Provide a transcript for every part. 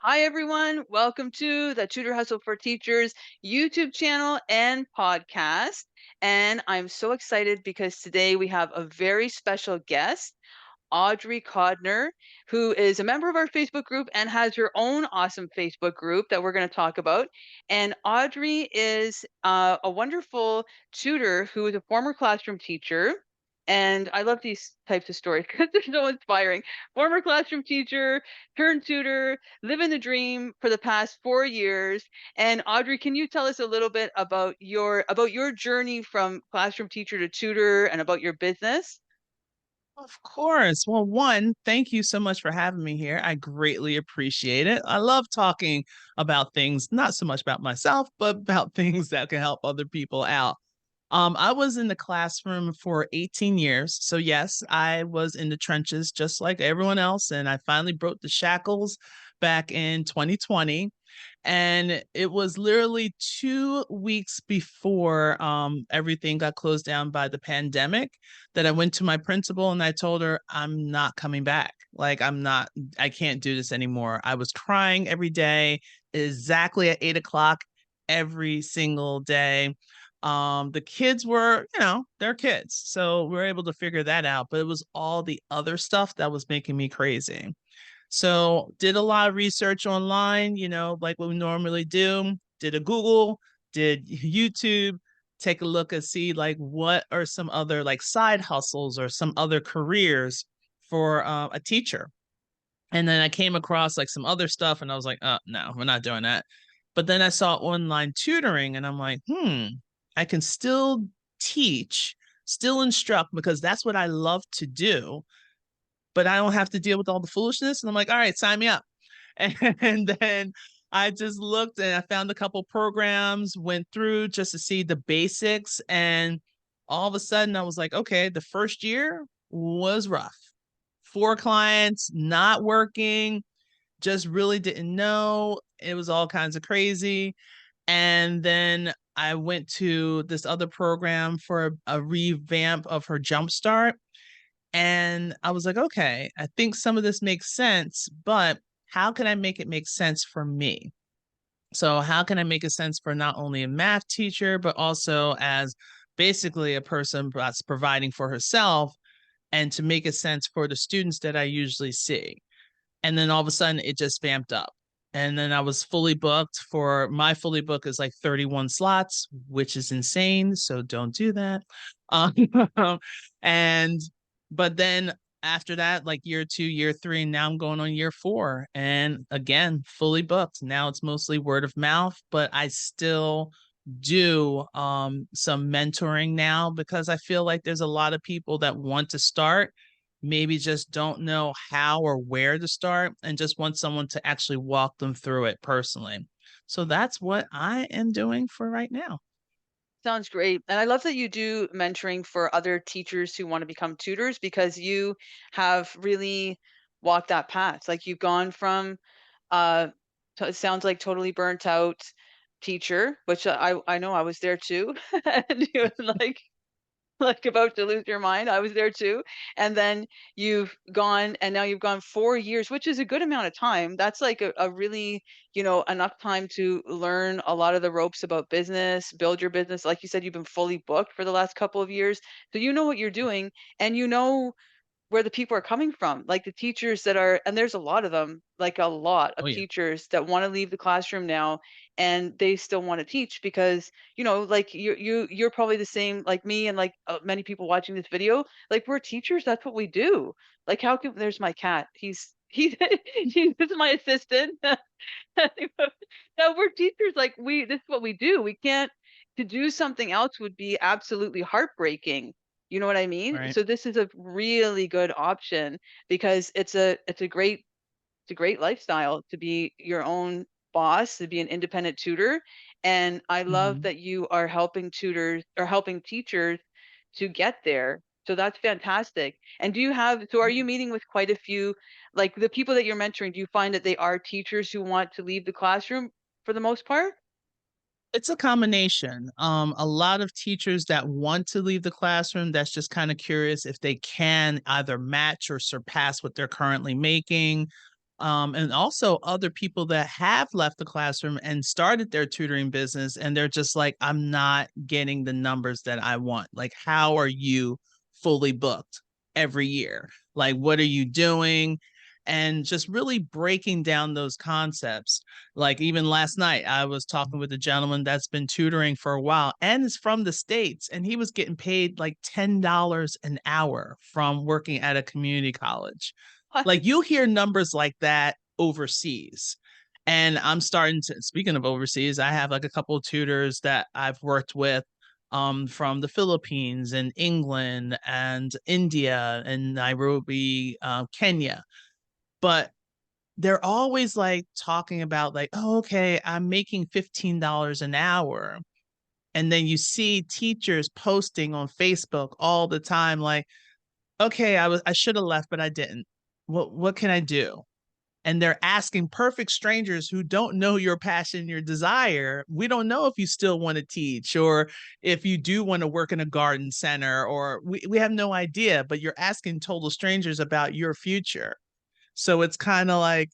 Hi, everyone. Welcome to the Tutor Hustle for Teachers YouTube channel and podcast. And I'm so excited because today we have a very special guest, Audrey Codner, who is a member of our Facebook group and has her own awesome Facebook group that we're going to talk about. And Audrey is a wonderful tutor who is a former classroom teacher. And I love these types of stories because they're so inspiring. Former classroom teacher, turned tutor, living the dream for the past 4 years. And Audrey, can you tell us a little bit about your journey from classroom teacher to tutor and about your business? Of course. Well, one, thank you so much for having me here. I greatly appreciate it. I love talking about things, not so much about myself, but about things that can help other people out. I was in the classroom for 18 years. So, yes, I was in the trenches just like everyone else. And I finally broke the shackles back in 2020. And it was literally 2 weeks before everything got closed down by the pandemic that I went to my principal and I told her, I'm not coming back. Like, I can't do this anymore. I was crying every day, exactly at 8 o'clock every single day. The kids were, they're kids. So we were able to figure that out. But it was all the other stuff that was making me crazy. So did a lot of research online, like what we normally do. Did a Google, did YouTube, take a look and see like what are some other like side hustles or some other careers for a teacher. And then I came across like some other stuff and I was like, no, we're not doing that. But then I saw online tutoring and I'm like, I can still teach, still instruct because that's what I love to do, but I don't have to deal with all the foolishness. And I'm like, all right, sign me up. And then I just looked and I found a couple programs, went through just to see the basics. And all of a sudden I was like, okay, the first year was rough. 4 clients, not working, just really didn't know. It was all kinds of crazy. And then I went to this other program for a revamp of her jumpstart. And I was like, okay, I think some of this makes sense, but how can I make it make sense for me? So, how can I make a sense for not only a math teacher, but also as basically a person that's providing for herself and to make a sense for the students that I usually see? And then all of a sudden it just vamped up. And then I was fully booked for my fully book is like 31 slots, which is insane. So don't do that. Um, and but then after that, like year two, year three, now I'm going on year four. And again, fully booked. Now it's mostly word of mouth, but I still do some mentoring now because I feel like there's a lot of people that want to start, maybe just don't know how or where to start and just want someone to actually walk them through it personally. So that's what I am doing for right now. Sounds great. And I love that you do mentoring for other teachers who want to become tutors because you have really walked that path. Like you've gone from it sounds like totally burnt out teacher, which I know I was there too. And you were like about to lose your mind. I was there too. And then you've gone and now you've gone 4 years, which is a good amount of time. That's like a really, enough time to learn a lot of the ropes about business, build your business. Like you said, you've been fully booked for the last couple of years. So you know what you're doing and you know where the people are coming from, like the teachers that are and there's a lot of them, like a lot Oh of yeah. teachers that wanna leave the classroom now, and they still wanna teach because, like, you're probably the same like me and, like, many people watching this video, like, we're teachers, that's what we do. Like, how can there's my cat. He's he's my assistant. No, we're teachers, like, this is what we do. We can't to do something else would be absolutely heartbreaking. You know what I mean? Right. So this is a really good option because it's a great lifestyle to be your own boss, to be an independent tutor. And I love Hmm. that you are helping tutors or helping teachers to get there. So that's fantastic. And so are you meeting with quite a few, like the people that you're mentoring, do you find that they are teachers who want to leave the classroom for the most part? It's a combination. A lot of teachers that want to leave the classroom that's just kind of curious if they can either match or surpass what they're currently making. And also other people that have left the classroom and started their tutoring business, and they're just like, I'm not getting the numbers that I want. Like, how are you fully booked every year? Like, what are you doing? And just really breaking down those concepts. Like, even last night, I was talking with a gentleman that's been tutoring for a while and is from the States, and he was getting paid like $10 an hour from working at a community college. What? Like, you'll hear numbers like that overseas. And I'm starting to, speaking of overseas, I have like a couple of tutors that I've worked with from the Philippines and England and India and Nairobi, Kenya. But they're always like talking about like, oh, okay, I'm making $15 an hour. And then you see teachers posting on Facebook all the time, like, okay, I should have left, but I didn't. What can I do? And they're asking perfect strangers who don't know your passion, your desire. We don't know if you still want to teach or if you do want to work in a garden center, or we have no idea, but you're asking total strangers about your future. So it's kind of like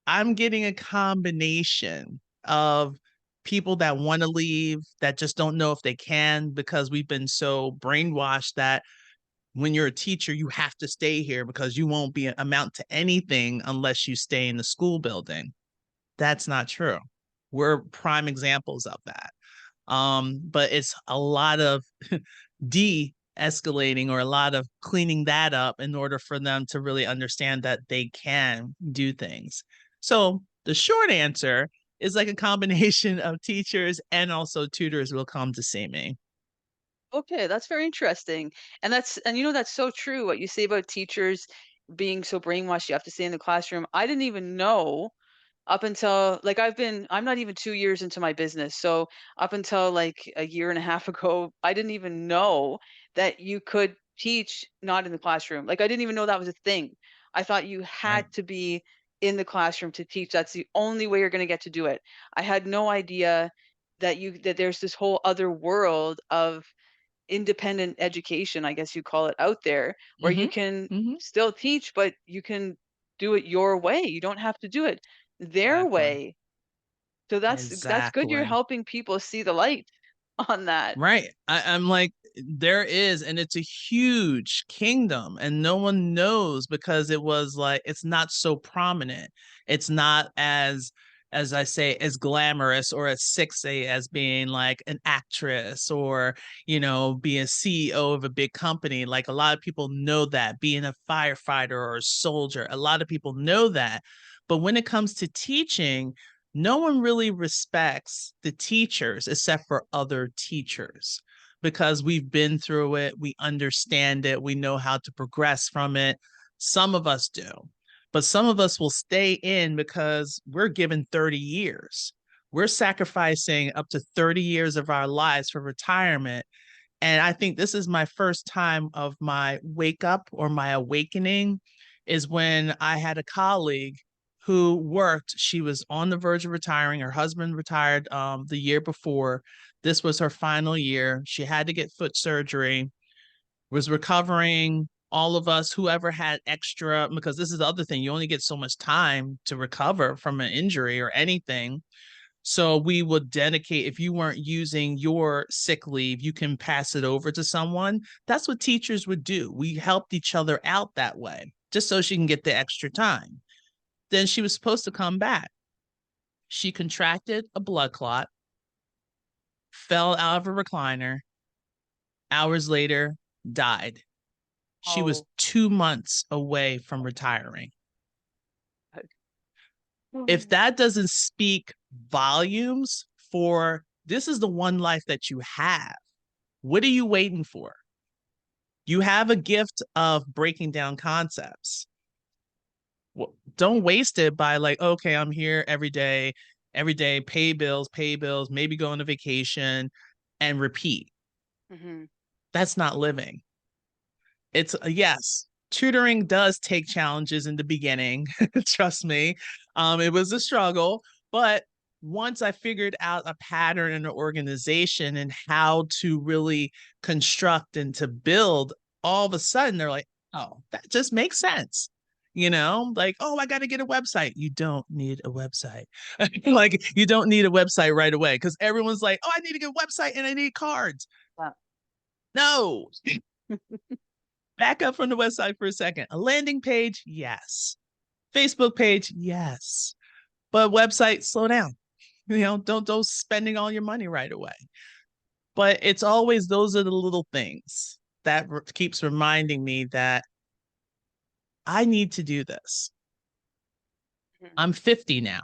I'm getting a combination of people that want to leave that just don't know if they can because we've been so brainwashed that when you're a teacher, you have to stay here because you won't be amount to anything unless you stay in the school building. That's not true. We're prime examples of that. But it's a lot of de-escalating or a lot of cleaning that up in order for them to really understand that they can do things. So the short answer is like a combination of teachers and also tutors will come to see me. Okay, that's very interesting. And you know, that's so true what you say about teachers being so brainwashed you have to stay in the classroom. I didn't even know up until like I'm not even 2 years into my business. So up until like a year and a half ago, I didn't even know that you could teach not in the classroom. Like I didn't even know that was a thing. I thought you had Right. to be in the classroom to teach. That's the only way you're going to get to do it. I had no idea that there's this whole other world of independent education, I guess you call it, out there where you Mm-hmm. can Mm-hmm. still teach, but you can do it your way. You don't have to do it their Exactly. way. So that's good you're Exactly. helping people see the light on that. Right. I'm like, there is, and it's a huge kingdom, and no one knows because it was like, it's not so prominent. It's not as I say, as glamorous or as sexy as being like an actress or, be a CEO of a big company. Like a lot of people know that, being a firefighter or a soldier, a lot of people know that. But when it comes to teaching, no one really respects the teachers except for other teachers because we've been through it, we understand it, we know how to progress from it. Some of us do, but some of us will stay in because we're given 30 years. We're sacrificing up to 30 years of our lives for retirement. And I think this is my first time of my wake up or my awakening is when I had a colleague who worked. She was on the verge of retiring. Her husband retired the year before. This was her final year. She had to get foot surgery, was recovering. All of us, whoever had extra, because this is the other thing, you only get so much time to recover from an injury or anything. So we would dedicate, if you weren't using your sick leave, you can pass it over to someone. That's what teachers would do. We helped each other out that way, just so she can get the extra time. Then she was supposed to come back. She contracted a blood clot, fell out of a recliner, hours later, died. She was Oh, 2 months away from retiring. God. If Mhm. that doesn't speak volumes for this is the one life that you have, what are you waiting for? You have a gift of breaking down concepts. Well, don't waste it by like, okay, I'm here every day, pay bills, maybe go on a vacation and repeat. Mhm. That's not living. It's yes, tutoring does take challenges in the beginning. Trust me. It was a struggle, but once I figured out a pattern and an organization and how to really construct and to build, all of a sudden they're like, oh, that just makes sense. like, oh, I got to get a website. You don't need a website. Like, you don't need a website right away because everyone's like, oh, I need to get a website and I need cards. Yeah. No, back up from the website for a second. A landing page, yes. Facebook page, yes. But website, slow down. Don't spending all your money right away. But it's always those are the little things that keeps reminding me that I need to do this. Mhm. I'm 50 now.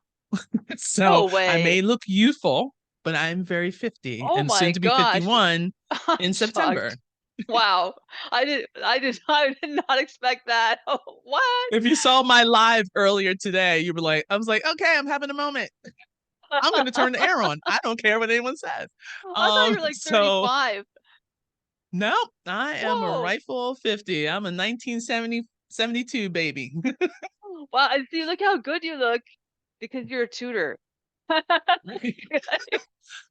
So No I way. may look youthful, but I'm very 50 Oh and soon my to be gosh. 51 I'm in September. shocked. Wow. I did not expect that. Oh, what? If you saw my live earlier today, you were like, I was like, okay, I'm having a moment. I'm going to turn the air on. I don't care what anyone says. I thought you were like So 35. no, I am a Whoa. rightful 50. I'm a 1972 baby. Wow. And see, look how good you look because you're a tutor.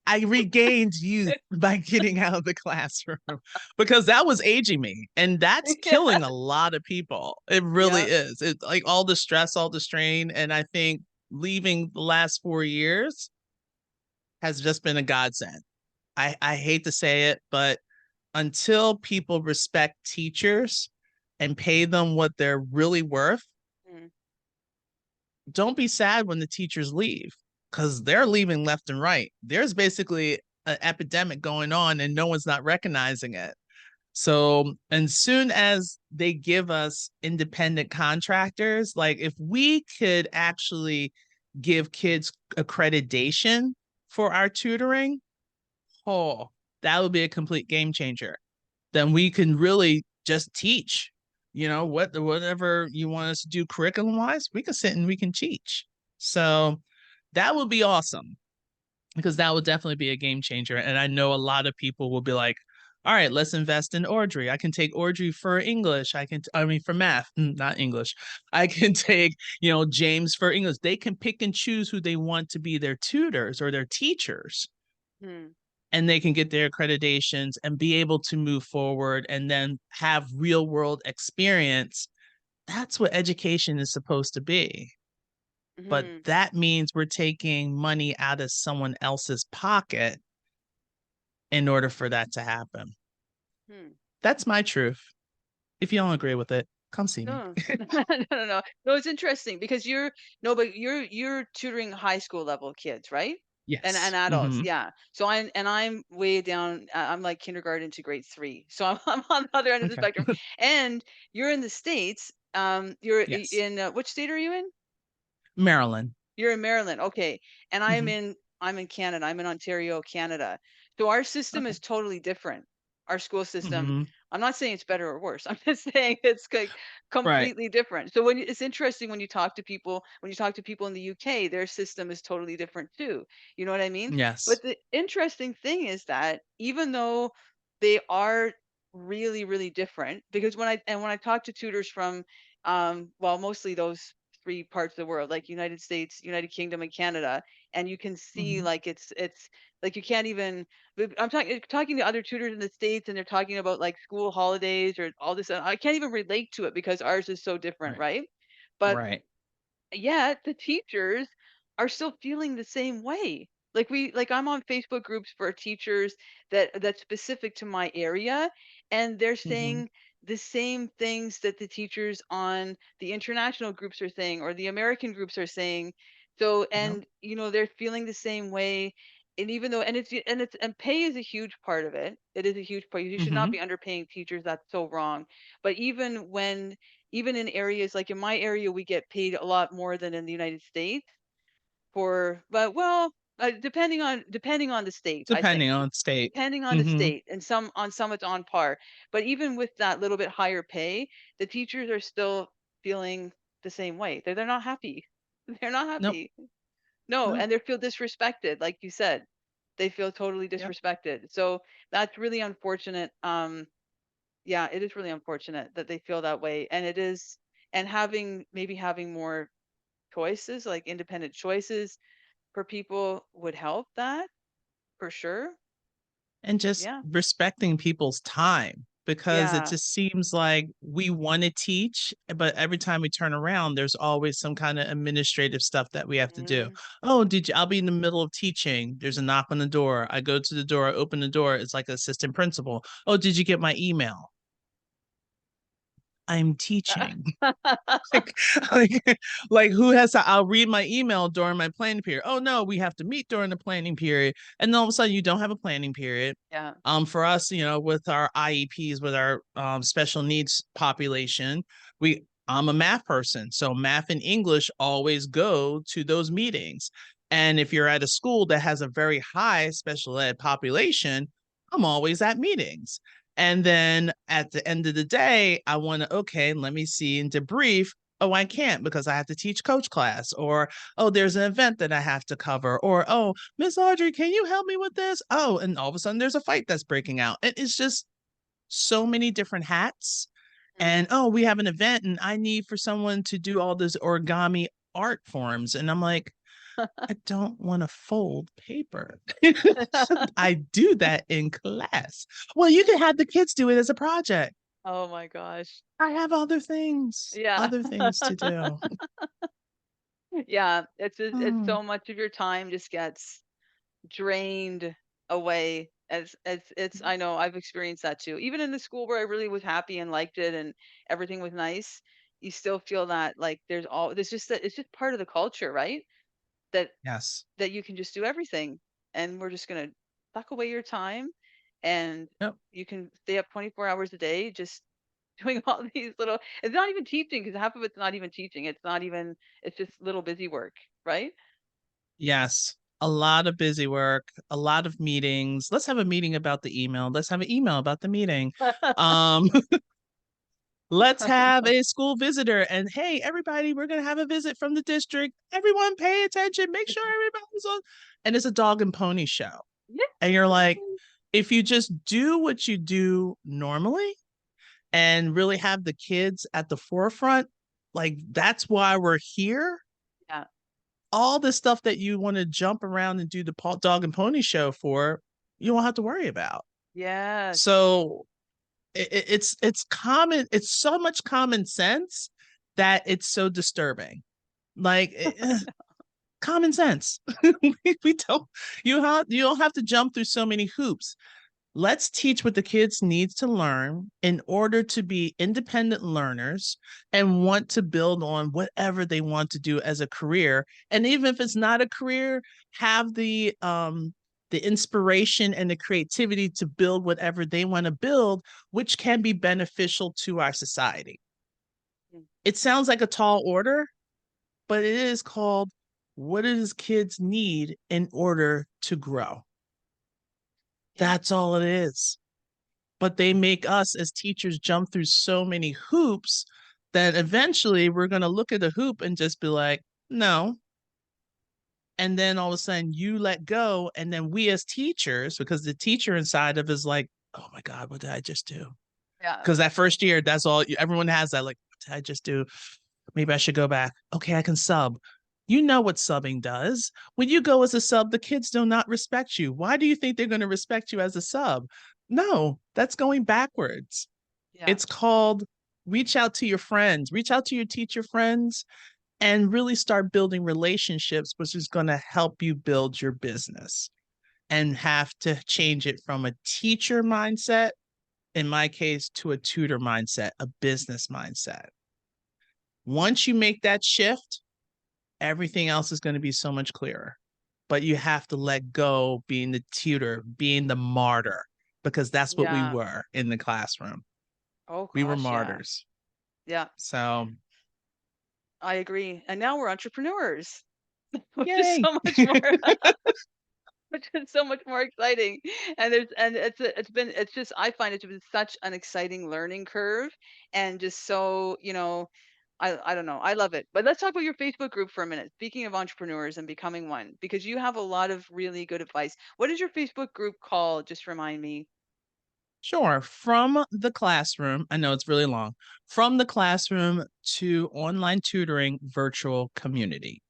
I regained youth by getting out of the classroom because that was aging me. And that's Yeah. killing a lot of people. It really Yeah. is. It's like all the stress, all the strain. And I think leaving the last 4 years has just been a godsend. I hate to say it, but until people respect teachers and pay them what they're really worth, Mm. don't be sad when the teachers leave because they're leaving left and right. There's basically an epidemic going on and no one's not recognizing it. So, as soon as they give us independent contractors, like if we could actually give kids accreditation for our tutoring, oh, that would be a complete game changer. Then we can really just teach. Whatever you want us to do curriculum wise, we can sit and we can teach. So that would be awesome because that would definitely be a game changer. And I know a lot of people will be like, all right, let's invest in Audrey. I can take Audrey for English. I mean, for math, not English. I can take, James for English. They can pick and choose who they want to be their tutors or their teachers, Hmm. and they can get their accreditations and be able to move forward and then have real world experience. That's what education is supposed to be. But Hmm. that means we're taking money out of someone else's pocket in order for that to happen. Hmm. That's my truth. If you don't agree with it, come see me. No, no. No, it's interesting because no, but you're tutoring high school level kids, right? And Yes. adults, Mm-hmm. yeah. So I'm way down. I'm like kindergarten to grade 3. So I'm on the other end of the Okay. spectrum. And you're in the States. You're Yes. in which state are you in? Maryland. You're in Maryland, okay. And Mm-hmm. I'm in Canada. I'm in Ontario, Canada. So our system Okay. is totally different. Our school system, Mm-hmm. I'm not saying it's better or worse. I'm just saying it's like Right. completely different. So it's interesting when you talk to people, in the UK, their system is totally different too. You know what I mean? Yes. But the interesting thing is that even though they are really, really different, because when I talk to tutors from well, mostly those 3 parts of the world, like United States, United Kingdom, and Canada, and you can see Mm-hmm. like it's like you can't even. I'm talking to other tutors in the States, and they're talking about like school holidays or all this. And I can't even relate to it because ours is so different, Right. right? But Right. yet the teachers are still feeling the same way. Like I'm on Facebook groups for teachers that's specific to my area, and they're Mm-hmm. saying the same things that the teachers on the international groups are saying or the American groups are saying. So, Yep. and they're feeling the same way. And even though and pay is a huge part of it. It is a huge part. You should not Mm-hmm. be underpaying teachers. That's so wrong. But even in areas like in my area, we get paid a lot more than in the United States but well, depending on the state, I think. Depending on state. Depending on the Mm-hmm. state, and some it's on par. But even with that little bit higher pay, the teachers are still feeling the same way. They're not happy. They're not Nope. happy. No, Nope. and they feel disrespected, like you said. They feel totally Yep. disrespected. So that's really unfortunate. Yeah, it is really unfortunate that they feel that way, and it is, and having more choices, like independent choices for people would help that for sure. And just Yeah. respecting people's time. because it Yeah. just seems like we want to teach, but every time we turn around, there's always some kind of administrative stuff that we have to do. Mm. Oh, did you? I'll be in the middle of teaching. There's a knock on the door. I go to the door, I open the door. It's like assistant principal. Oh, did you get my email? I'm teaching. like, like, like who has to? I'll read my email during my planning period. Oh no, we have to meet during the planning period, and then all of a sudden you don't have a planning period. Yeah. For us, with our IEPs, with our special needs population, I'm a math person, so math and English always go to those meetings. And if you're at a school that has a very high special ed population, I'm always at meetings. And then at the end of the day, I want to, okay, let me see and debrief. Oh, I can't because I have to teach coach class, or oh, there's an event that I have to cover, or oh, Miss Audrey, can you help me with this? Oh, and all of a sudden there's a fight that's breaking out. It's just so many different hats. And Mm. oh, we have an event and I need for someone to do all this origami art forms. And I'm like, I don't want to fold paper. I do that in class. Well, you can have the kids do it as a project. Oh my gosh. I have Yeah. other things to do. Yeah, it's Hmm. so much of your time just gets drained away as it's I know I've experienced that too. Even in the school where I really was happy and liked it and everything was nice, you still feel that like there's just that it's just part of the culture, right? That Yes. that you can just do everything and we're just gonna suck away your time and Yep. you can stay up 24 hours a day just doing all these little it's not even teaching because half of it's not even teaching. It's not even it's just little busy work, right? Yes. A lot of busy work, a lot of meetings. Let's have a meeting about the email. Let's have an email about the meeting. Um, let's I have know. a school visitor. And hey, everybody, we're going to have a visit from the district. Everyone pay attention. Make sure everybody's on. And it's a dog and pony show. Yeah. And you're like, if you just do what you do normally and really have the kids at the forefront, like that's why we're here. Yeah. All the stuff that you want to jump around and do the dog and pony show for, you won't have to worry about. Yes. So it's common. It's so much common sense that it's so disturbing. Like common sense. we don't. You don't have to jump through so many hoops. Let's teach what the kids need to learn in order to be independent learners and want to build on whatever they want to do as a career. And even if it's not a career, have the inspiration and the creativity to build whatever they want to build, which can be beneficial to our society. Mm. It sounds like a tall order, but it is called what does kids need in order to grow? Yeah. That's all it is. But they make us as teachers jump through so many hoops that eventually we're going to look at the hoop and just be like, no. And then all of a sudden you let go. And then we as teachers, because the teacher inside of is like, oh my God, what did I just do? Yeah. Because that first year, that's all everyone has that. Like, what did I just do? Maybe I should go back. Okay, I can sub. You know what subbing does. When you go as a sub, the kids do not respect you. Why do you think they're going to respect you as a sub? No, that's going backwards. Yeah. It's called reach out to your friends, reach out to your teacher friends, and really start building relationships, which is going to help you build your business and have to change it from a teacher mindset, in my case, to a tutor mindset, a business mindset. Once you make that shift, everything else is going to be so much clearer. But you have to let go being the tutor, being the martyr, because that's what we Yeah. were in the classroom. Oh We were gosh, yeah. martyrs. Yeah. So, I agree. And now we're entrepreneurs, which is yay. so much more which is so much more exciting. And there's and it's been it's just I find it to be such an exciting learning curve and just so, I don't know. I love it. But let's talk about your Facebook group for a minute. Speaking of entrepreneurs and becoming one, because you have a lot of really good advice. What is your Facebook group called? Just remind me. Sure. From the classroom, I know it's really long, from the classroom to online tutoring virtual community.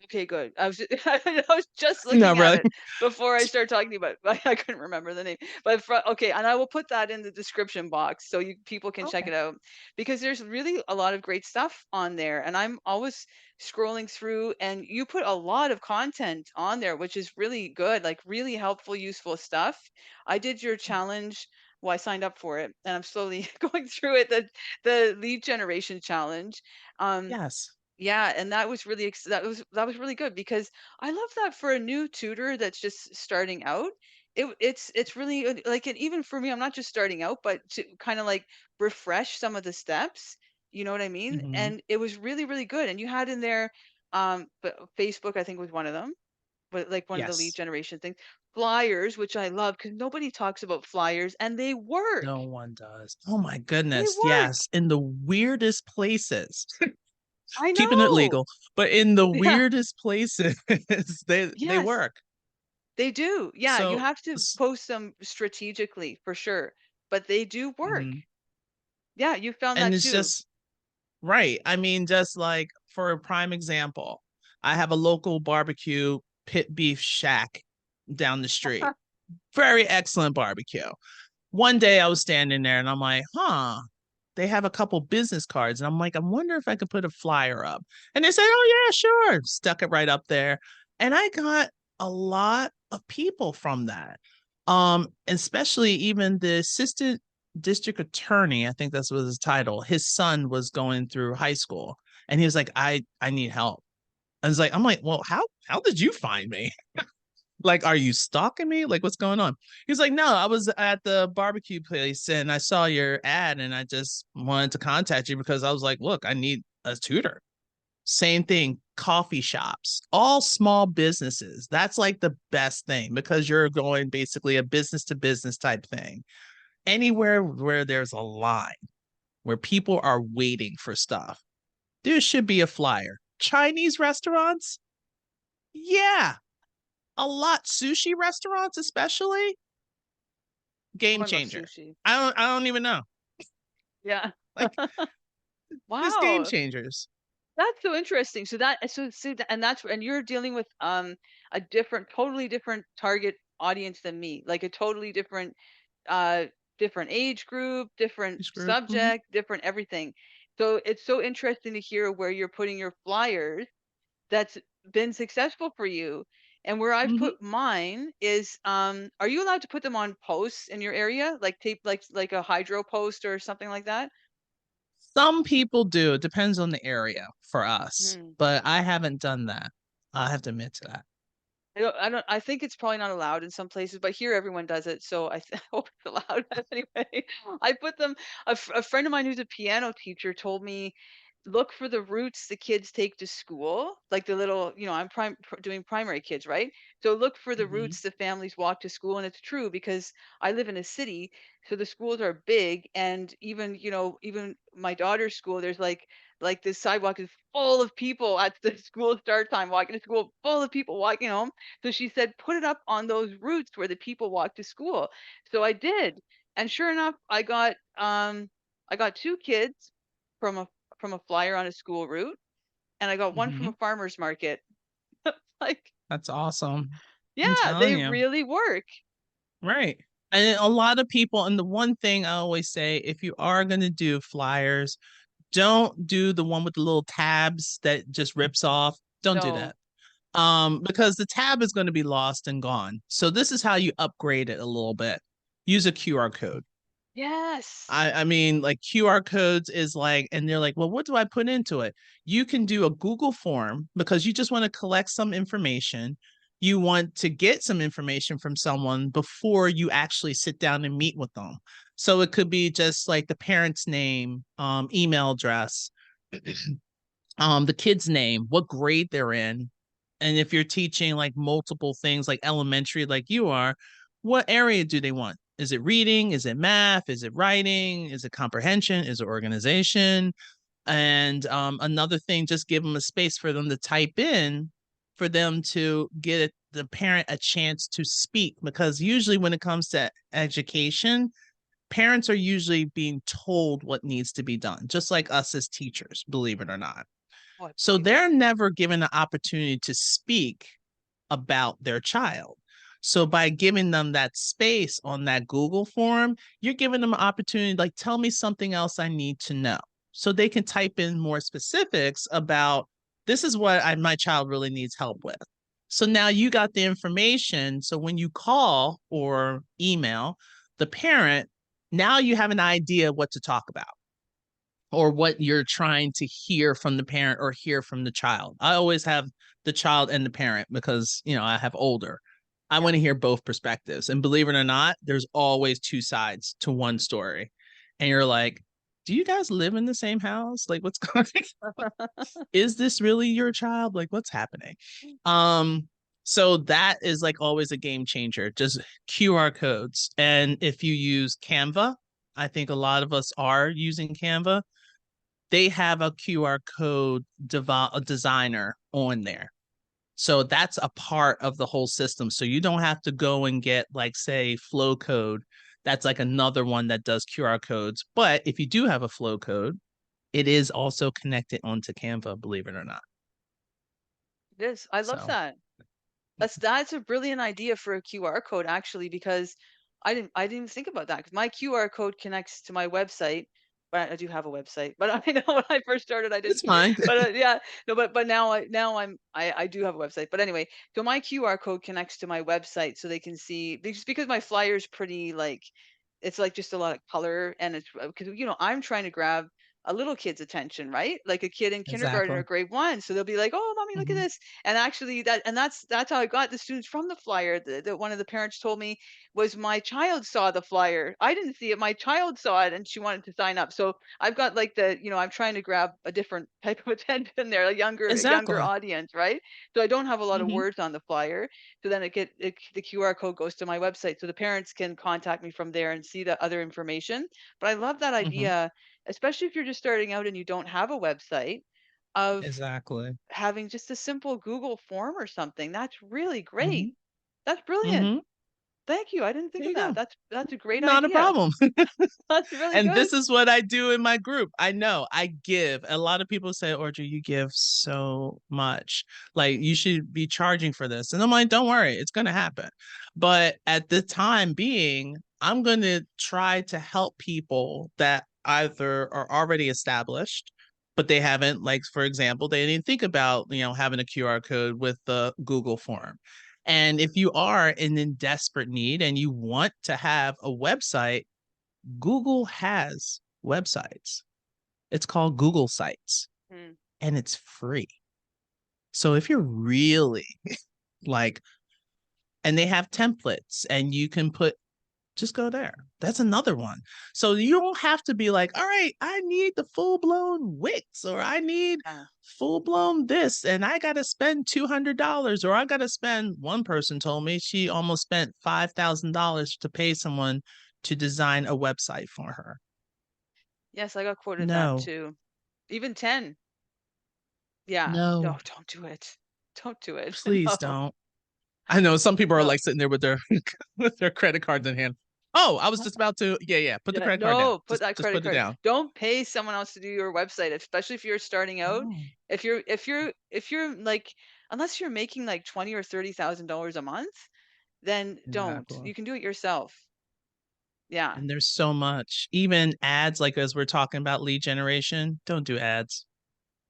Okay, good. I was just No, looking at really. it before I started talking about it. I couldn't remember the name. But okay, and I will put that in the description box so you people can check Okay. it out because there's really a lot of great stuff on there and I'm always scrolling through and you put a lot of content on there which is really good, like really helpful, useful stuff. I did your challenge. Well, I signed up for it and I'm slowly going through it, the lead generation challenge. Um Yes. yeah, and that was really that was really good because I love that for a new tutor that's just starting out. It's really good, like and even for me, I'm not just starting out, but to kind of like refresh some of the steps. You know what I mean? Hmm. And it was really, really good. And you had in there, but Facebook I think was one of them, but like one of the lead Yes. generation things, flyers, which I love because nobody talks about flyers, and they work. No one does. Oh my They goodness. work. Yes. In the weirdest places. I Keeping it know. legal, but in the Yeah. weirdest places, they Yes. work. They do. Yeah, you So, have to post them strategically for sure, but they do work. mhm. Yeah, you found And that it's too. just right. I mean, just like for a prime example, I have a local barbecue pit beef shack down the street. Very excellent barbecue. One day I was standing there and I'm like, huh, they have a couple business cards. And I'm like, I wonder if I could put a flyer up. And they said, oh, yeah, sure. Stuck it right up there. And I got a lot of people from that. Especially even the assistant district attorney, I think that's was his title. His son was going through high school and he was like, I need help. I was like, I'm like, well, how did you find me? Like, are you stalking me? Like, what's going on? He was like, no, I was at the barbecue place and I saw your ad and I just wanted to contact you because I was like, look, I need a tutor. Same thing, coffee shops, all small businesses. That's like the best thing because you're going basically a business to business type thing. Anywhere where there's a line, where people are waiting for stuff, there should be a flyer. Chinese restaurants, yeah, a lot. Sushi restaurants, especially, Oh, game I love changer. sushi. I don't even know. Yeah. Like just game Wow. changers. That's so interesting. So that and that's and you're dealing with a different, totally different target audience than me. Like a totally different uh different age group, different This group. Mm-hmm. subject, different everything. So it's so interesting to hear where you're putting your flyers that's been successful for you. And where I've Mm-hmm. put mine is, are you allowed to put them on posts in your area, like tape, like a hydro post or something like that? Some people do. It depends on the area for us, Hmm. but I haven't done that. I have to admit to that. I think it's probably not allowed in some places, but here everyone does it, so I hope it's allowed anyway. I put them a friend of mine who's a piano teacher told me, "Look for the routes the kids take to school." Like the little, I'm doing primary kids, right? So look for the Mm-hmm. routes the families walk to school, and it's true because I live in a city, so the schools are big, and even, even my daughter's school, there's like this sidewalk is full of people at the school start time walking to school, full of people walking home. So she said, put it up on those routes where the people walk to school. So I did. And sure enough, I got two kids from a flyer on a school route, and I got one from Mm-hmm. a farmer's market. Like, That's awesome. I'm yeah, they telling you. really work. Right. And a lot of people, and the one thing I always say, if you are going to do flyers, don't do the one with the little tabs that just rips off. Don't do No. that. Because the tab is going to be lost and gone. So this is how you upgrade it a little bit. Use a QR code. Yes. I mean, like QR codes is like, and they're like, well, what do I put into it? You can do a Google form because you just want to collect some information. You want to get some information from someone before you actually sit down and meet with them. So it could be just like the parent's name, email address, the kid's name, what grade they're in, and if you're teaching like multiple things like elementary like you are, what area do they want? Is it reading? Is it math? Is it writing? Is it comprehension? Is it organization? And another thing, just give them a space for them to type in, for them to get the parent a chance to speak, because usually when it comes to education, parents are usually being told what needs to be done, just like us as teachers, believe it or not. Oh, I So believe it. they're never given an opportunity to speak about their child. So by giving them that space on that Google form, you're giving them an opportunity, like, tell me something else I need to know. So they can type in more specifics about this is what my child really needs help with. So now you got the information. So when you call or email the parent, now you have an idea what to talk about or what you're trying to hear from the parent or hear from the child. I always have the child and the parent because, I have older. I Yeah. want to hear both perspectives. And believe it or not, there's always two sides to one story. And you're like, do you guys live in the same house? Like, what's going on? Is this really your child? Like, what's happening? Um, so that is like always a game changer, just QR codes. And if you use Canva, I think a lot of us are using Canva, they have a QR code a designer on there. So that's a part of the whole system. So you don't have to go and get, like, say, flow code. That's like another one that does QR codes. But if you do have a flow code, it is also connected onto Canva, believe it or not. It is. I love So that. That's a brilliant idea for a QR code actually, because I didn't even think about that because my QR code connects to my website. But I do have a website, but I know when I first started I it's didn't. fine. But yeah, no, but now I do have a website. But anyway, so my QR code connects to my website so they can see, because my flyer's pretty like, it's like just a lot of color, and it's because I'm trying to grab a little kid's attention, right? Like a kid in kindergarten or Exactly. grade 1. So they'll be like, "Oh, mommy, look at Hmm. this." And actually that's how I got the students from the flyer. That one of the parents told me was my child saw the flyer. I didn't see it. My child saw it and she wanted to sign up. So I've got like I'm trying to grab a different type of attention there, a younger Exactly. audience, right? So I don't have a lot of Hmm. words on the flyer. So then the QR code goes to my website so the parents can contact me from there and see the other information. But I love that Hmm. idea, especially if you're just starting out and you don't have a website, of Exactly. having just a simple Google form or something. That's really great. Hmm. That's brilliant. Hmm. Thank you. I didn't think There of you that. go. That's a great Not a idea. problem. That's really And good. this is what I do in my group. I know I give. A lot of people say, Audrey, you give so much. Like, you should be charging for this. And I'm like, don't worry, it's going to happen. But at the time being, I'm going to try to help people that either are already established, but they haven't, like, for example, they didn't think about, having a QR code with the Google form. And if you are in desperate need and you want to have a website, Google has websites. It's called Google Sites Mm. and it's free. So if you're really like, and they have templates and you can just go there. That's another one. So you don't have to be like, all right, I need the full blown Wix or I need Yeah. full blown this and I got to spend $200 or I got to spend, one person told me she almost spent $5,000 to pay someone to design a website for her. Yes, I got quoted that No, too. Even 10. Yeah. No, no. don't do it. Don't do it. Please No. don't. I know some people are No. like sitting there with their with their credit cards in hand. Oh, I was just about to. Yeah, yeah. Put the Yeah, credit card down. no, put Just that just credit put it card. down. Don't pay someone else to do your website, especially if you're starting out. No, If you're like, unless you're making like 20 or $30,000 a month, then don't. exactly. You can do it yourself. Yeah. And there's so much. Even ads, like as we're talking about lead generation, don't do ads.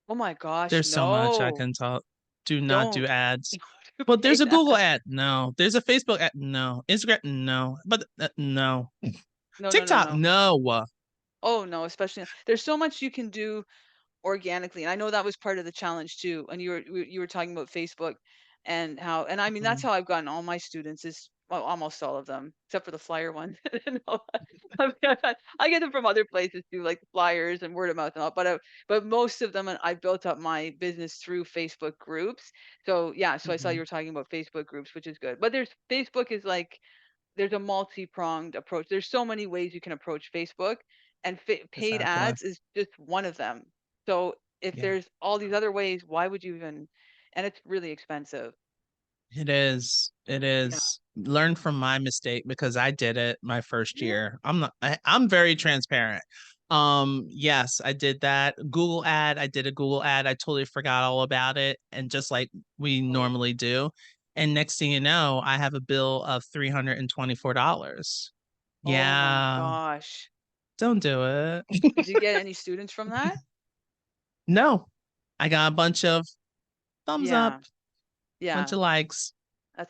Oh my gosh, There's so much I no. can talk. Do not do Don't. ads. Don't do Well, there's paid a Google ads. ad. No. There's a Facebook ad. No. Instagram. No. But no. No, no, no, TikTok. no. No. Oh no, especially there's so much you can do organically. And I know that was part of the challenge too. And you were talking about Facebook and how, and I mean that's Mhm. how I've gotten all my students, is well, almost all of them except for the flyer one. No, I mean, I get them from other places too, like flyers and word of mouth and all. But most of them, and I built up my business through Facebook groups. So yeah, so I saw you Mhm. were talking about Facebook groups, which is good. But Facebook is like, there's a multi-pronged approach. There's so many ways you can approach Facebook, and paid Exactly. ads is just one of them. So if Yeah. there's all these other ways, why would you even? And it's really expensive. It is. It Yeah. is. Learn from my mistake because I did it my first Yeah. year. I'm not. I'm very transparent. Yes, I did that. Google ad, I did a Google ad. I totally forgot all about it and just like we Oh. normally do. And next thing you know, I have a bill of $324. Oh my Yeah, gosh. don't do it. Did you get any students from that? No, I got a bunch of thumbs up, Yeah. bunch Yeah. of likes,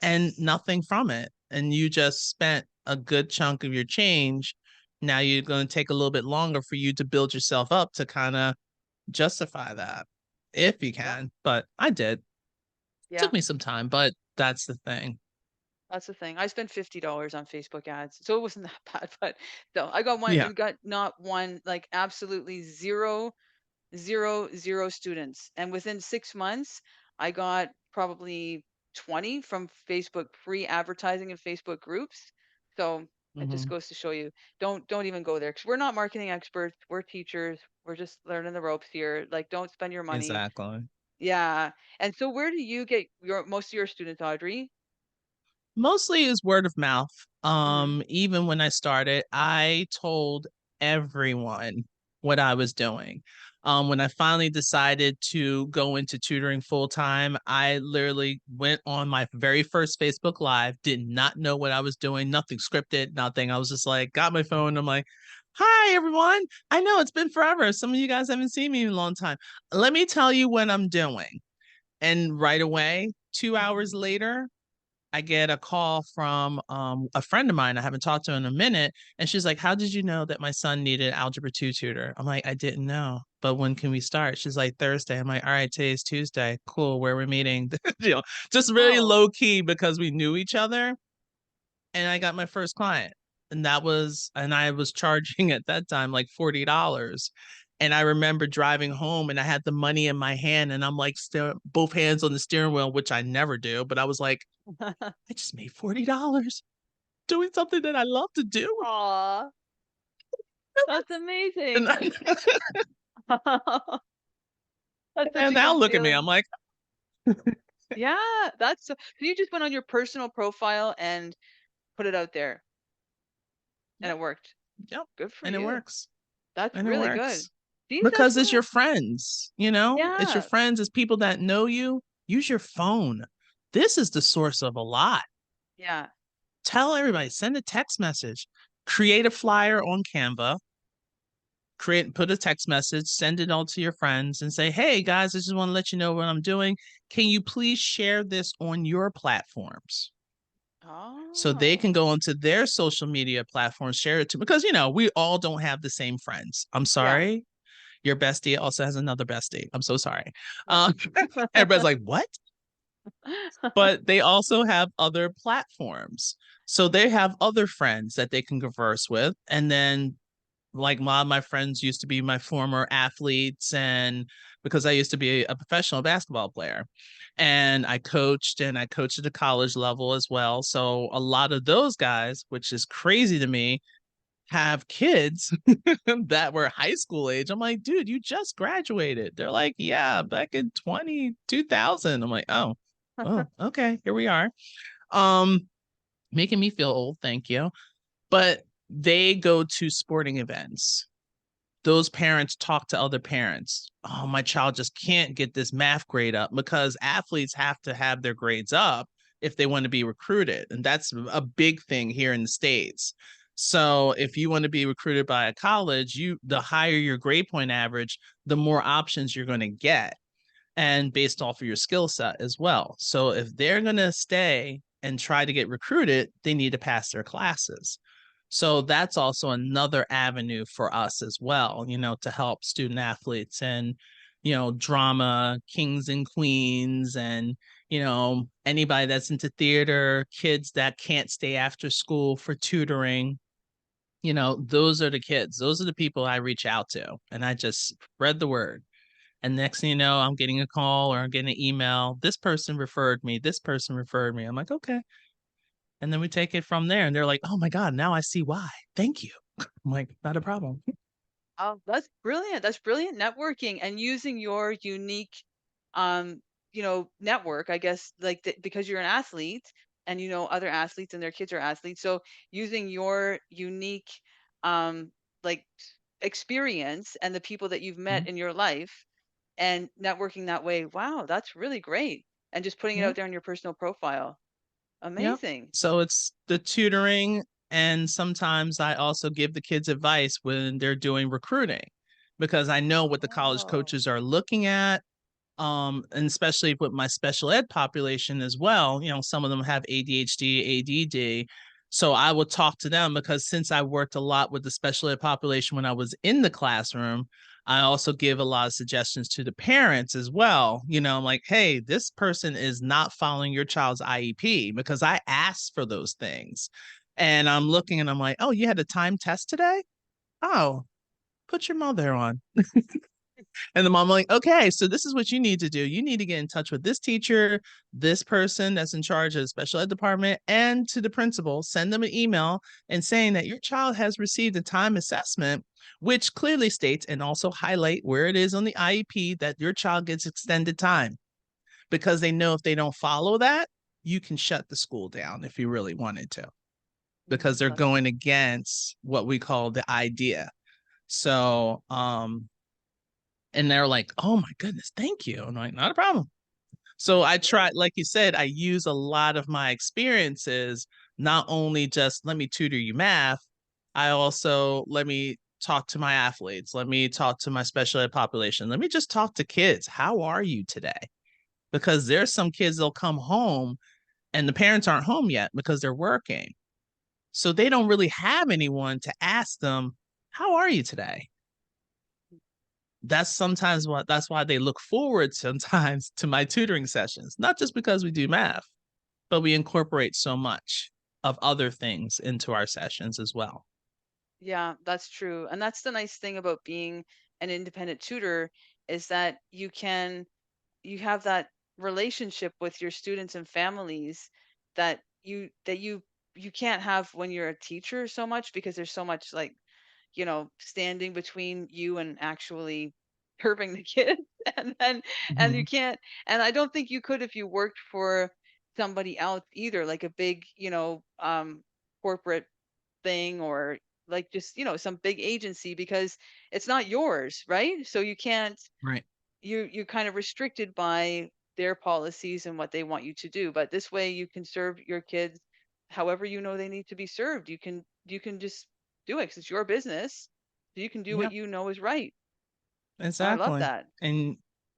and That's nothing from it. And you just spent a good chunk of your change. Now you're going to take a little bit longer for you to build yourself up to kind of justify that if you yeah. can. But I did. Yeah. Took me some time, but that's the thing. That's the thing. I spent $50 on Facebook ads, so it wasn't that bad, but no, I got one Yeah. I got not one, like, absolutely zero, zero, zero students, and within 6 months, I got probably 20 from Facebook free advertising in Facebook groups. So, it just Hmm. goes to show you, don't even go there because 'cause we're not marketing experts, we're teachers, we're just learning the ropes here, like, don't spend your money. Exactly. Yeah, and so where do you get your most of your students, Audrey? Mostly is word of mouth. Mhm. Even when I started, I told everyone what I was doing. When I finally decided to go into tutoring full time, I literally went on my very first Facebook Live, did not know what I was doing, nothing scripted, nothing. I was just like, got my phone. I'm like, hi, everyone. I know it's been forever. Some of you guys haven't seen me in a long time. Let me tell you what I'm doing. And right away, 2 hours later, I get a call from a friend of mine I haven't talked to in a minute, and she's like, "How did you know that my son needed Algebra 2 tutor?" I'm like, "I didn't know, but when can we start?" She's like, "Thursday." I'm like, "All right, today's Tuesday. Cool. Where we're meeting?" you know, just really Oh. low key because we knew each other, and I got my first client, and I was charging at that time like $40. And I remember driving home and I had the money in my hand and I'm like still both hands on the steering wheel, which I never do, but I was like, I just made $40 doing something that I love to do. Aw, that's And, amazing. That's such and a now good look at me. I'm feeling. like, Yeah, that's so you just went on your personal profile and put it out there, and yep, it worked. yep. Good for And it you. works. That's And it really good. works See, that's because it's what your friends, you know, it's your yeah, friends, it's people that know you. Use your phone. This is the source of a lot. yeah. Tell everybody, send a text message, create a flyer on Canva, put a text message, send it all to your friends and say, hey guys, I just want to let you know what I'm doing. Can you please share this on your platforms? So they Oh, can go onto their social media platforms, share it to because we all don't have the same friends. I'm yeah, sorry. Your bestie also has another bestie. I'm so sorry. yeah. Everybody's like, what? But they also have other platforms. So they have other friends that they can converse with. And then like a lot of my friends used to be my former athletes and because I used to be a professional basketball player and I coached at the college level as well. So a lot of those guys, which is crazy to me, have kids that were high school age. I'm like, dude, you just graduated. They're like, yeah, back in 2000. I'm like, oh, okay, here we are. Um, Making me feel old, thank you. But they go to sporting events, those parents talk to other parents. Oh, my child just can't get this math grade up because athletes have to have their grades up if they want to be recruited. And that's a big thing here in the States. So if you want to be recruited by a college, the higher your grade point average, the more options you're going to get and based off of your skill set as well. So if they're going to stay and try to get recruited, they need to pass their classes. So that's also another avenue for us as well, to help student athletes and, drama kings and queens and, anybody that's into theater, kids that can't stay after school for tutoring. Those are the kids. Those are the people I reach out to and I just spread the word. And next thing you know, I'm getting a call or I'm getting an email. This person referred me. This person referred me. I'm like, okay. And then we take it from there. And they're like, oh my God, now I see why. Thank you. I'm like, not a problem. Oh, that's brilliant. That's brilliant networking and using your unique, um, network, I guess, like because you're an athlete and you know other athletes and their kids are athletes. So using your unique, um, like experience and the people that you've met Mhm. in your life and networking that way. Wow, that's really great. And just putting it Yeah. out there on your personal profile. Yep. Amazing. So it's the tutoring, and sometimes I also give the kids advice when they're doing recruiting because I know what the college Oh. coaches are looking at. And especially with my special ed population as well, some of them have ADHD, ADD. So I would talk to them because since I worked a lot with the special ed population when I was in the classroom, I also give a lot of suggestions to the parents as well. I'm like, hey, this person is not following your child's IEP because I asked for those things. And I'm looking and I'm like, oh, you had a time test today? Oh, put your mother on. And the mom like, okay, so this is what you need to do. You need to get in touch with this teacher, this person that's in charge of the special ed department, and to the principal, send them an email and saying that your child has received a time assessment, which clearly states and also highlight where it is on the IEP that your child gets extended time. Because they know if they don't follow that, you can shut the school down if you really wanted to, because they're That's going against what we call the idea. So, and they're like, "Oh my goodness, thank you." I'm like, "Not a problem." So I try, great. like you said, I use a lot of my experiences, not only just let me tutor you math, I also let me talk to my athletes, let me talk to my special ed population, let me just talk to kids. How are you today? Because there's some kids that'll come home and the parents aren't home yet because they're working. So they don't really have anyone to ask them, "How are you today?" That's why they look forward sometimes to my tutoring sessions, not just because we do math, but we incorporate so much of other things into our sessions as well. Yeah, that's true. And that's the nice thing about being an independent tutor is that you have that relationship with your students and families that you can't have when you're a teacher so much because there's so much like standing between you and actually curbing the kids and you Mhm. can't and I don't think you could if you worked for somebody else either, like a big, corporate thing or like just, some big agency because it's not yours, right? So you can't Right. you're kind of restricted by their policies and what they want you to do. But this way you can serve your kids however they need to be served. You can just do it 'cause it's your business. So you can do what Yeah. you know is right. I love Exactly. that. And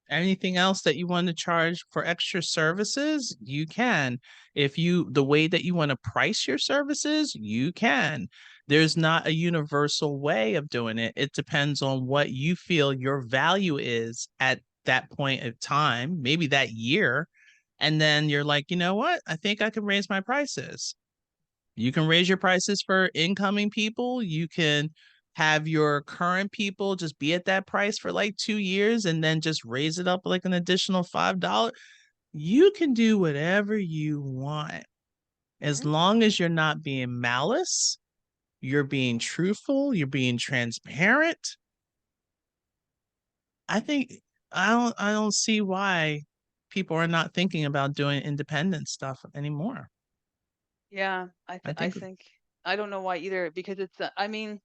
anything else that you want to charge for extra services, you can. If you the way that you want to price your services, you can. There's not a universal way of doing it. It depends on what you feel your value is at that point of time, maybe that year. And then you're like, you know what? I think I can raise my prices. You can raise your prices for incoming people. You can have your current people just be at that price for like 2 years and then just raise it up like an additional $5. You can do whatever you want as Mhm. long as you're not being malice, you're being truthful, you're being transparent. I think I don't see why people are not thinking about doing independent stuff anymore. Yeah, I I think think I don't know why either because I mean,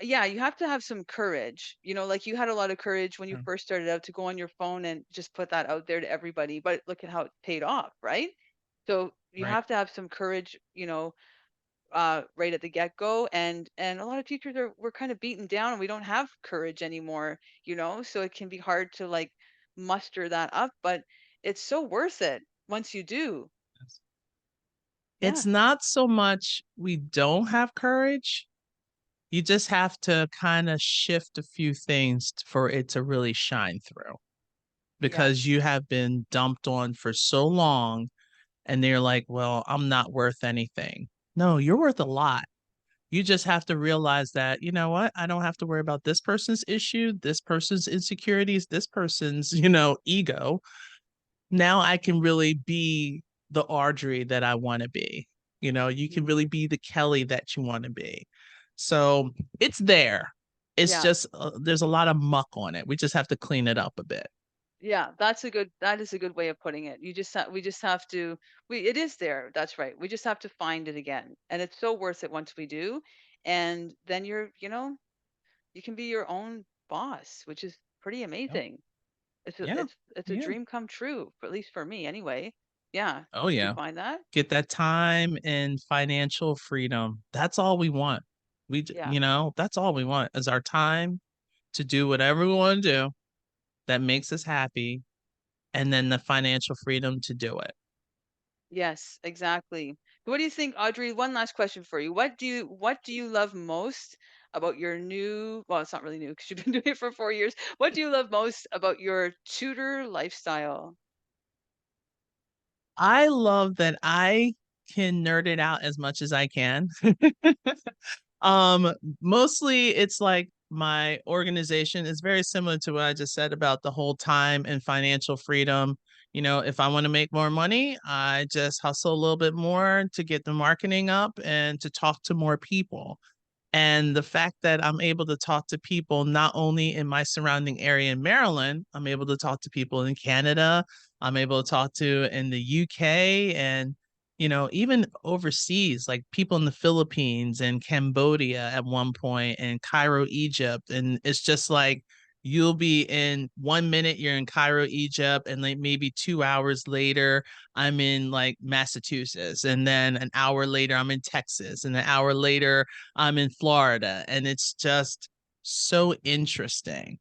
yeah, you have to have some courage. Like you had a lot of courage when you uh, first started out to go on your phone and just put that out there to everybody, but look at how it paid off, right? So you right. have to have some courage, right at the get-go. And a lot of teachers we're kind of beaten down and we don't have courage anymore, so it can be hard to like muster that up, but it's so worth it once you do. It's Yeah. not so much we don't have courage, you just have to kinda shift a few things for it to really shine through, because Yes. you have been dumped on for so long, and they're like, "Well, I'm not worth anything." No, you're worth a lot. You just have to realize that, "You know what? I don't have to worry about this person's issue, this person's insecurities, this person's, ego. Now I can really be the Audrey that I wanna be. You can Mhm. really be the Kelly that you wanna be. So, it's there. It's Yeah. just, there's a lot of muck on it. We just have to clean it up a bit. Yeah, that is a good way of putting it. We just have to we it is there. That's right. We just have to find it again. And it's so worth it once we do. And then You can be your own boss, which is pretty Yep. amazing. It's a Yeah. it's a Yeah. dream come true, at least for me anyway. Yeah. Oh, Do you yeah. find that? Get that time and financial freedom. That's all we want. Yeah. that's all we want is our time to do whatever we want to do that makes us happy, and then the financial freedom to do it. Yes, exactly. What do you think, Audrey? One last question for you. What do you love most about your new, well, it's not really new because you've been doing it for 4 years. What do you love most about your tutor lifestyle? I love that I can nerd it out as much as I can. Um, Mostly it's like my organization is very similar to what I just said about the whole time and financial freedom. If I want to make more money, I just hustle a little bit more to get the marketing up and to talk to more people. And the fact that I'm able to talk to people not only in my surrounding area in Maryland, I'm able to talk to people in Canada, I'm able to talk to in the UK and even overseas, like people in the Philippines and Cambodia at one point and Cairo, Egypt. And it's just like you'll be in 1 minute you're in Cairo, Egypt, and like maybe 2 hours later I'm in like Massachusetts, and then an hour later I'm in Texas, and an hour later I'm in Florida. And it's just so interesting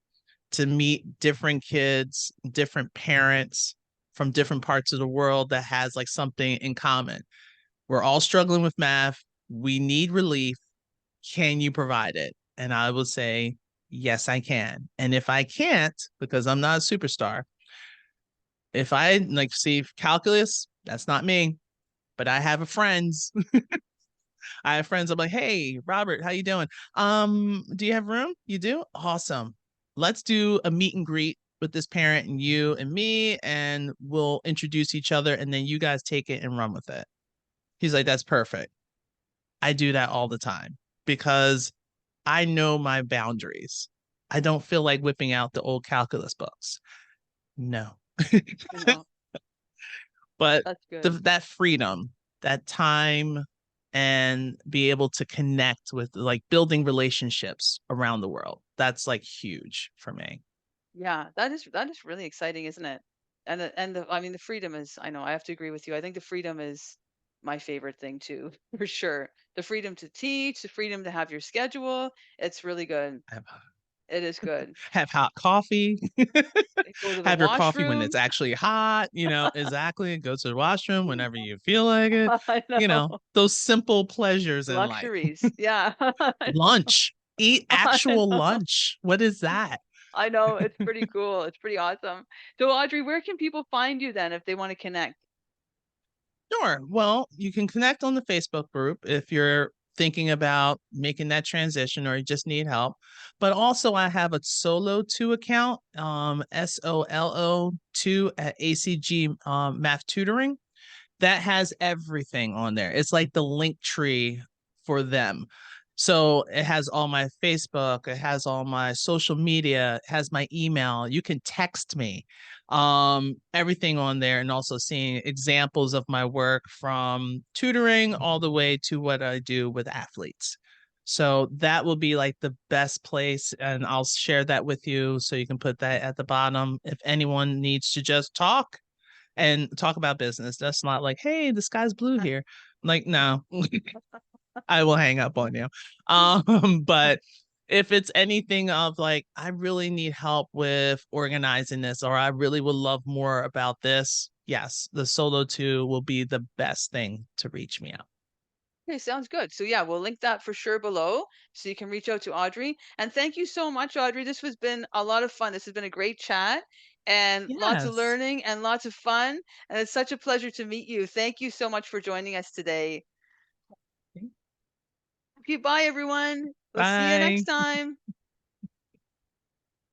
to meet different kids, different parents from different parts of the world that has like something in common. We're all struggling with math. We need relief. Can you provide it? And I will say, yes, I can. And if I can't, because I'm not a superstar, if I like see calculus, that's not me. But I have a friends I have friends. I'm like, hey, Robert, how you doing? Do you have room? You do? Awesome. Let's do a meet and greet with this parent and you and me, and we'll introduce each other, and then you guys take it and run with it. He's like, that's perfect. I do that all the time because I know my boundaries. I don't feel like whipping out the old calculus books. No. I know. But That's good. that freedom, that time, and be able to connect with like building relationships around the world. That's like huge for me. Yeah, that is really exciting, isn't it? And I mean the freedom is, I know, I have to agree with you. I think the freedom is my favorite thing too, for sure. The freedom to teach, the freedom to have your schedule. It's really good. Have, It is good. have hot coffee. Go to the Have your coffee when washroom. it's actually hot. Exactly. Go to the washroom whenever you feel like it. I know. Those simple pleasures in life. Luxuries. Yeah. Lunch. Eat I actual know. lunch. What is that? I know. It's pretty cool. It's pretty awesome. So Audrey, where can people find you then if they want to connect? Sure. Well, you can connect on the Facebook group if you're thinking about making that transition or you just need help. But also, I have a solo.to account, SOLO2 at ACG Math Tutoring that has everything on there. It's like the link tree for them. So it has all my Facebook, it has all my social media, it has my email. You can text me, everything on there, and also seeing examples of my work from tutoring all the way to what I do with athletes. So that will be like the best place, and I'll share that with you so you can put that at the bottom if anyone needs to just talk and talk about business. That's not like, hey, the sky's blue here. Like, no, I will hang up on you. But if it's anything of like, I really need help with organizing this, or I really would love more about this, yes, the solo.to will be the best thing to reach me out. Okay, sounds good. So yeah, we'll link that for sure below so you can reach out to Audrey. And thank you so much, Audrey. This has been a lot of fun. This has been a great chat and lots of Yes. learning and lots of fun. And it's such a pleasure to meet you. Thank you so much for joining us today. Okay, bye everyone. We'll see you next Bye. time.